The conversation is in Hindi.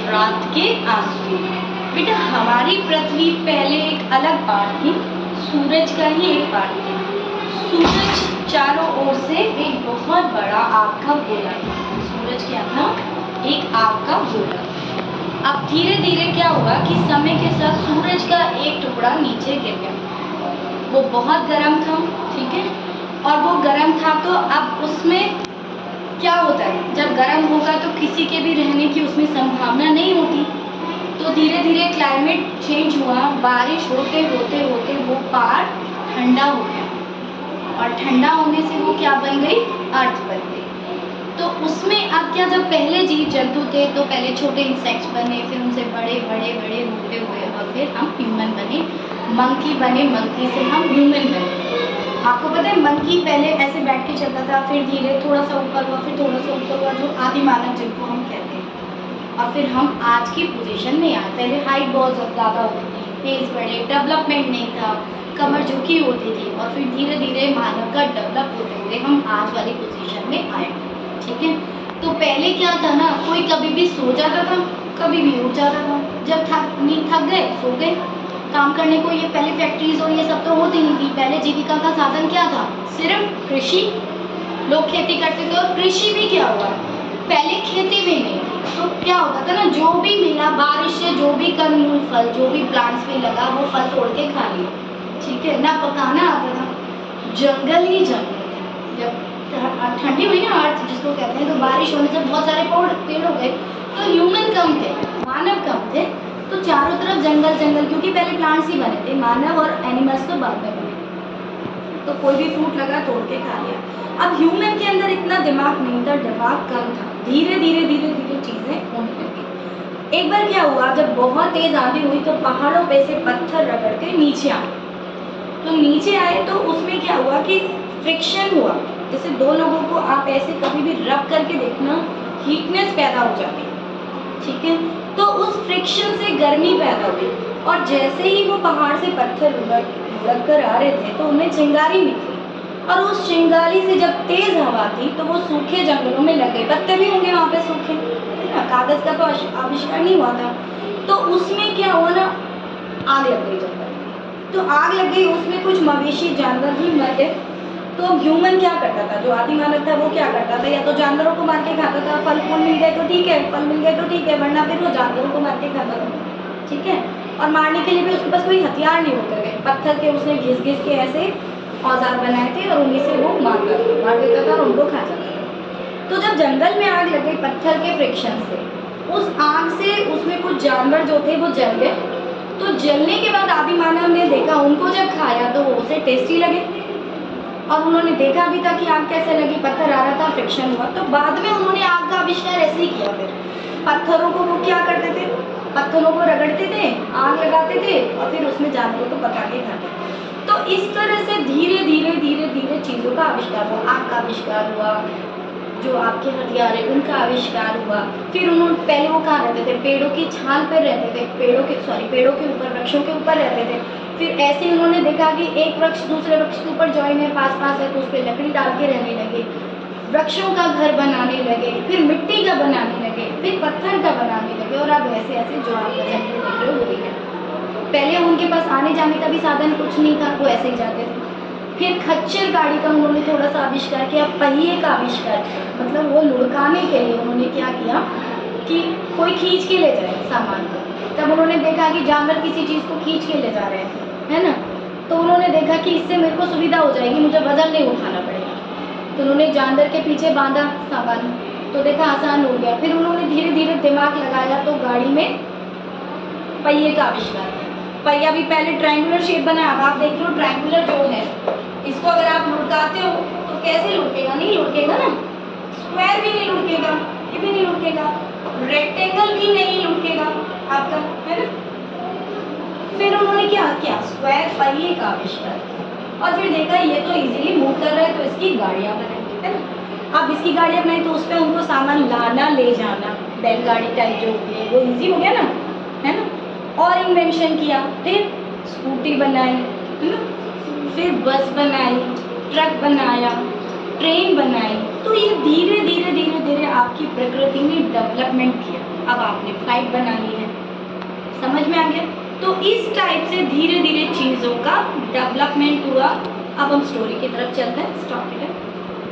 रात के आंसू। बेटा हमारी पृथ्वी पहले एक अलग पार्ट थी, सूरज का ही एक पार्ट थी। सूरज चारों ओर से एक बहुत बड़ा आग का गोला था। सूरज क्या था? एक आग का गोला। अब धीरे धीरे क्या हुआ कि समय के साथ सूरज का एक टुकड़ा नीचे गिर गया। वो बहुत गर्म था, ठीक है, और वो गर्म था तो अब उसमें क्या होता है, जब गर्म होगा तो किसी के भी रहने की उसमें संभावना नहीं होती। तो धीरे धीरे क्लाइमेट चेंज हुआ, बारिश होते होते होते वो पार्ट ठंडा हो गया और ठंडा होने से वो क्या बन गई? अर्थ बन गई। तो उसमें अब क्या, जब पहले जीव जंतु थे तो पहले छोटे इंसेक्ट्स बने, फिर उनसे बड़े बड़े बड़े होते हुए और फिर हम ह्यूमन बने, मंकी बने, मंकी से हम ह्यूमन बने। आपको पता है मंकी पहले ऐसे बैठ के चलता था, फिर धीरे थोड़ा सा ऊपर हुआ, फिर थोड़ा सा ऊपर हुआ, जो आदि मानव जिनको हम कहते हैं, और फिर हम आज की पोजीशन में आए। पहले हाइट बहुत ज़्यादा होती थी, फेस बड़े, डेवलपमेंट नहीं था, कमर झुकी होती थी, और फिर धीरे धीरे मानव का डेवलप होते हुए हम आज वाली पोजीशन में आए, ठीक है। तो पहले क्या था ना, कोई कभी भी सो जाता था, कभी भी उठ जाता था, जब थक गए सो गए। काम करने को ये पहले फैक्ट्रीज और ये सब तो होती नहीं थी। पहले जीविका का साधन क्या था? सिर्फ कृषि। लोग खेती करते थे, और कृषि भी क्या हुआ, पहले खेती भी नहीं थी, तो क्या होता था ना, जो भी मिला बारिश से, जो भी कंदमूल फल, जो भी प्लांट्स पे लगा वो फल तोड़ के खा लिया, ठीक है ना। पकाना आता था, जंगल ही जंगल थे। जब ठंडी हुई ना अर्थ जिसको कहते हैं, तो बारिश होने से बहुत सारे पेड़ हो गए, तो ह्यूमन कम थे, मानव कम थे, तो चारों तरफ जंगल जंगल, क्योंकि पहले प्लांट्स ही बने थे, मानव और एनिमल्स तो बाद में बने, तो कोई भी फ्रूट लगा तोड़ के खा लिया। अब ह्यूमन के अंदर इतना दिमाग नहीं था, दिमाग कम था, धीरे धीरे धीरे धीरे चीजें होने लगी। एक बार क्या हुआ, जब बहुत तेज आंधी हुई तो पहाड़ों पे से पत्थर रगड़ के नीचे आए। तो नीचे आए तो उसमें क्या हुआ कि फ्रिक्शन हुआ। जैसे दो लोगों को आप ऐसे कभी भी रब करके देखना, हीटनेस पैदा हो जाती है, ठीक है। तो उस फ्रिक्शन से गर्मी पैदा हुई, और जैसे ही वो पहाड़ से पत्थर लुढ़क कर आ रहे थे तो उनमें चिंगारी निकली, और उस चिंगारी से जब तेज हवा थी तो वो सूखे जंगलों में लग गए। पत्ते भी होंगे वहाँ पे सूखे, है ना, कागज का तो आविष्कार नहीं हुआ था। तो उसमें क्या हुआ ना, आग लग गई जंगल में। तो आग लग गई, उसमें कुछ मवेशी जानवर भी मर गए। तो ह्यूमन क्या करता था, जो आदि मानव था वो क्या करता था, या तो जानवरों को मार के खाता था, फल फूल मिल गए तो ठीक है, फल मिल गए तो ठीक है, वरना फिर वो जानवरों को मार के खाता था, ठीक है। और मारने के लिए भी उसके पास कोई हथियार नहीं होते थे, पत्थर के उसने घिस घिस के ऐसे औजार बनाए थे, और उन्हीं से वो मार देता था और उनको खा जाता था। तो जब जंगल में आग लग गई पत्थर के फ्रिक्शन से, उस आग से उसमें कुछ जानवर जो थे वो जल गए। तो जलने के बाद आदि मानव ने देखा, उनको जब खाया तो उसे टेस्टी लगे, और उन्होंने देखा भी था कि आग कैसे लगी, पत्थर आ रहा था, फ्रिक्शन हुआ। तो बाद में उन्होंने आग का आविष्कार ऐसे ही किया। फिर पत्थरों को वो क्या करते थे, पत्थरों को रगड़ते थे, आग लगाते थे, और फिर उसमें जानवरों को पका के खाते। तो इस तरह से धीरे धीरे धीरे धीरे चीज़ों का आविष्कार हुआ। आग का आविष्कार हुआ, जो आपके हथियार है उनका आविष्कार हुआ। फिर उन्होंने, पहले वो कहाँ रहते थे, पेड़ों की छाल पर रहते थे, पेड़ों के ऊपर, वृक्षों के ऊपर रहते थे। फिर ऐसे ही उन्होंने देखा कि एक वृक्ष दूसरे वृक्ष के ऊपर जॉइन है, पास पास है, तो उस पर लकड़ी डाल के रहने लगे, वृक्षों का घर बनाने लगे, फिर मिट्टी का बनाने लगे, फिर पत्थर का बनाने लगे, और अब ऐसे ऐसे जो आप देख रहे हो वही है। पहले उनके पास आने जाने का भी साधन कुछ नहीं था, वो ऐसे ही जाते थे। फिर खच्चर गाड़ी का उन्होंने थोड़ा सा आविष्कार किया, पहिए का आविष्कार किया, मतलब वो लुढ़काने के लिए उन्होंने क्या किया कि कोई खींच के ले जाए सामान को। तब उन्होंने देखा कि जानवर किसी चीज़ को खींच के ले जा रहे हैं, है ना, तो उन्होंने देखा कि इससे मेरे को सुविधा हो जाएगी, मुझे वजन नहीं उठाना पड़ेगा। तो उन्होंने जानवर के पीछे बांधा सामान, तो देखा आसान हो गया। फिर उन्होंने धीरे धीरे दिमाग लगाया, तो गाड़ी में पहिए का आविष्कार किया। पहिया भी पहले ट्रायंगुलर शेप बना, अब आप देख लो ट्रायंगुलर जो है, इसको अगर आप लुढ़काते हो तो कैसे लुढ़केगा, नहीं लुढ़केगा ना, स्क्वायर भी नहीं लुढ़केगा, ये भी नहीं लुढ़केगा, रेक्टेंगल भी नहीं लुढ़केगा आपका, है ना। फिर उन्होंने क्या किया, स्क्वायर पहिए का आविष्कार किया, और फिर देखा ये तो इजीली मूव कर रहा है, तो इसकी गाड़ियाँ बनाई, है ना। अब इसकी गाड़ियाँ बनाई तो उस पर उनको सामान लाना ले जाना, बैलगाड़ी टाइप जो होती है वो इजी हो गया ना, है ना। और इन्वेंशन किया, फिर स्कूटी बनाई, है ना, फिर बस बनाई, ट्रक बनाया, ट्रेन बनाई। तो ये धीरे धीरे धीरे धीरे आपकी प्रकृति ने डेवलपमेंट किया। अब आपने फ्लाइट बना ली है। समझ में आ गया? तो इस टाइप से धीरे धीरे चीज़ों का डेवलपमेंट हुआ। अब हम स्टोरी की तरफ चलते हैं। Stop it.